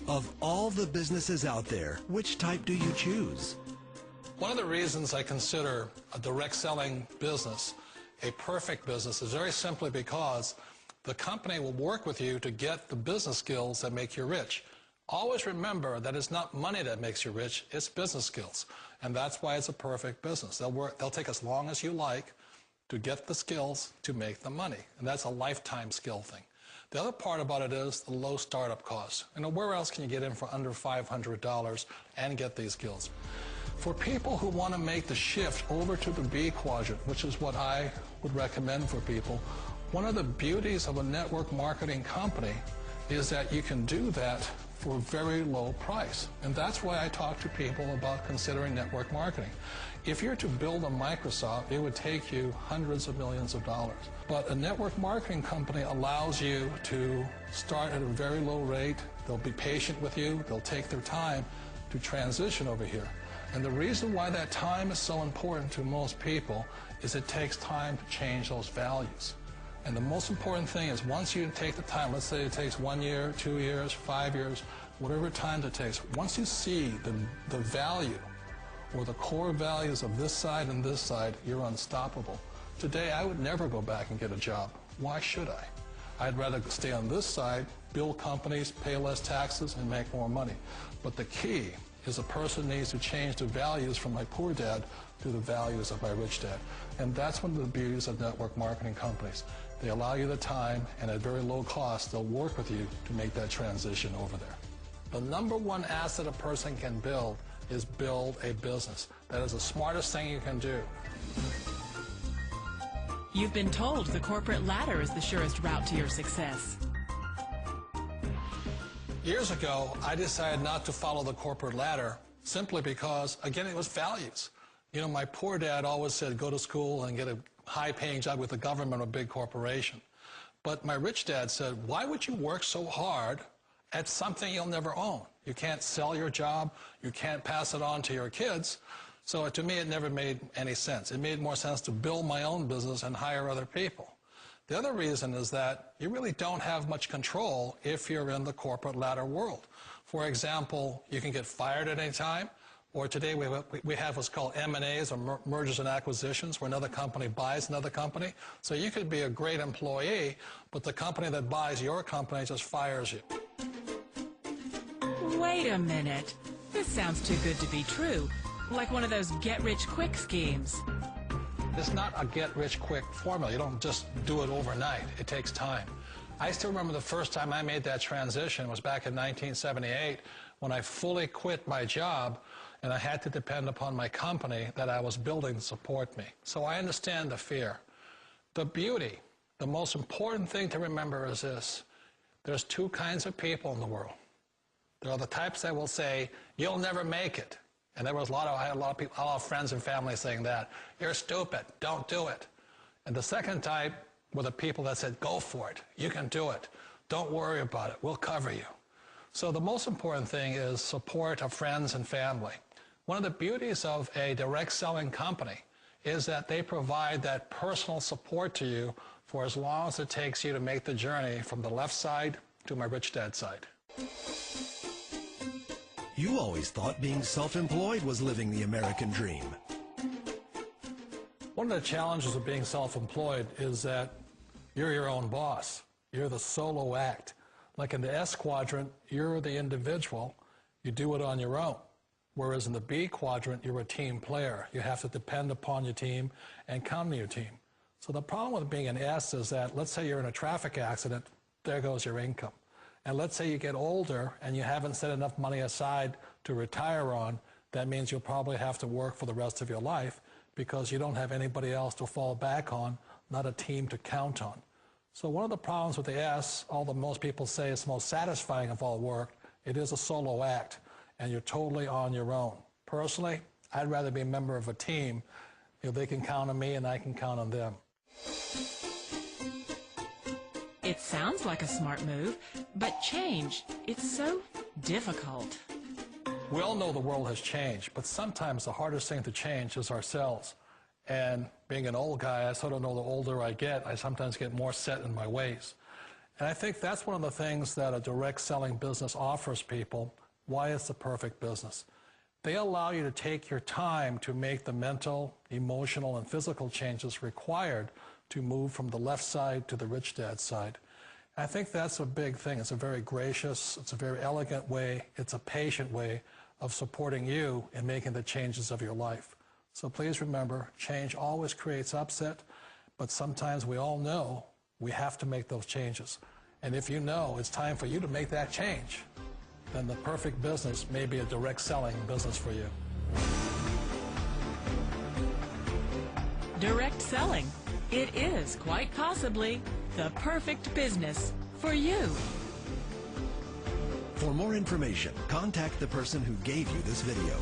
Of all the businesses out there, which type do you choose? One of the reasons I consider a direct selling business a perfect business is very simply because the company will work with you to get the business skills that make you rich. Always remember that it's not money that makes you rich, it's business skills. And that's why it's a perfect business. They'll take as long as you like to get the skills to make the money. And that's a lifetime skill thing. The other part about it is the low startup costs. You know, where else can you get in for under $500 and get these skills? For people who want to make the shift over to the B quadrant, which is what I would recommend for people, one of the beauties of a network marketing company is that you can do that for a very low price. And that's why I talk to people about considering network marketing. If you're to build a Microsoft, it would take you hundreds of millions of dollars. But a network marketing company allows you to start at a very low rate. They'll be patient with you. They'll take their time to transition over here. And the reason why that time is so important to most people is it takes time to change those values. And the most important thing is once you take the time, let's say it takes 1 year, 2 years, 5 years, whatever time it takes, once you see the value or the core values of this side and this side, you're unstoppable. Today, I would never go back and get a job. Why should I? I'd rather stay on this side, build companies, pay less taxes, and make more money. But the key is a person needs to change the values from my poor dad to the values of my rich dad. And that's one of the beauties of network marketing companies. They allow you the time, and at very low cost, they'll work with you to make that transition over there. The number one asset a person can build is build a business. That is the smartest thing you can do. You've been told the corporate ladder is the surest route to your success. Years ago, I decided not to follow the corporate ladder simply because, again, it was values. You know, my poor dad always said, go to school and get a high-paying job with the government or a big corporation. But my rich dad said, why would you work so hard at something you'll never own? You can't sell your job. You can't pass it on to your kids. So to me, it never made any sense. It made more sense to build my own business and hire other people. The other reason is that you really don't have much control if you're in the corporate ladder world. For example, you can get fired at any time, or today we have what's called M&As, or mergers and acquisitions, where another company buys another company. So you could be a great employee, but the company that buys your company just fires you. Wait a minute. This sounds too good to be true. Like one of those get-rich-quick schemes. It's not a get-rich-quick formula. You don't just do it overnight. It takes time. I still remember the first time I made that transition was back in 1978 when I fully quit my job and I had to depend upon my company that I was building to support me. So I understand the fear. The beauty, the most important thing to remember is this. There's two kinds of people in the world. There are the types that will say, you'll never make it. And I had a lot of people, a lot of friends and family saying that. You're stupid. Don't do it. And the second type were the people that said, go for it. You can do it. Don't worry about it. We'll cover you. So the most important thing is support of friends and family. One of the beauties of a direct selling company is that they provide that personal support to you for as long as it takes you to make the journey from the left side to my rich dad side. You always thought being self-employed was living the American dream. One of the challenges of being self-employed is that you're your own boss. You're the solo act. Like in the S quadrant, you're the individual. You do it on your own. Whereas in the B quadrant, you're a team player. You have to depend upon your team and count on your team. So the problem with being an S is that, let's say you're in a traffic accident, there goes your income. And let's say you get older and you haven't set enough money aside to retire on, that means you'll probably have to work for the rest of your life because you don't have anybody else to fall back on, not a team to count on. So one of the problems with the S, although most people say it's the most satisfying of all work, it is a solo act, and you're totally on your own. Personally, I'd rather be a member of a team. You know, they can count on me and I can count on them. It sounds like a smart move, but change, it's so difficult. We all know the world has changed, but sometimes the hardest thing to change is ourselves. And being an old guy, I sort of know the older I get, I sometimes get more set in my ways. And I think that's one of the things that a direct selling business offers people, why it's the perfect business. They allow you to take your time to make the mental, emotional, and physical changes required to move from the left side to the rich dad side. And I think that's a big thing. It's a very gracious, it's a very elegant way, it's a patient way of supporting you in making the changes of your life. So please remember, change always creates upset, but sometimes we all know we have to make those changes. And if you know it's time for you to make that change, then the perfect business may be a direct selling business for you. Direct selling. It is quite possibly the perfect business for you. For more information, contact the person who gave you this video.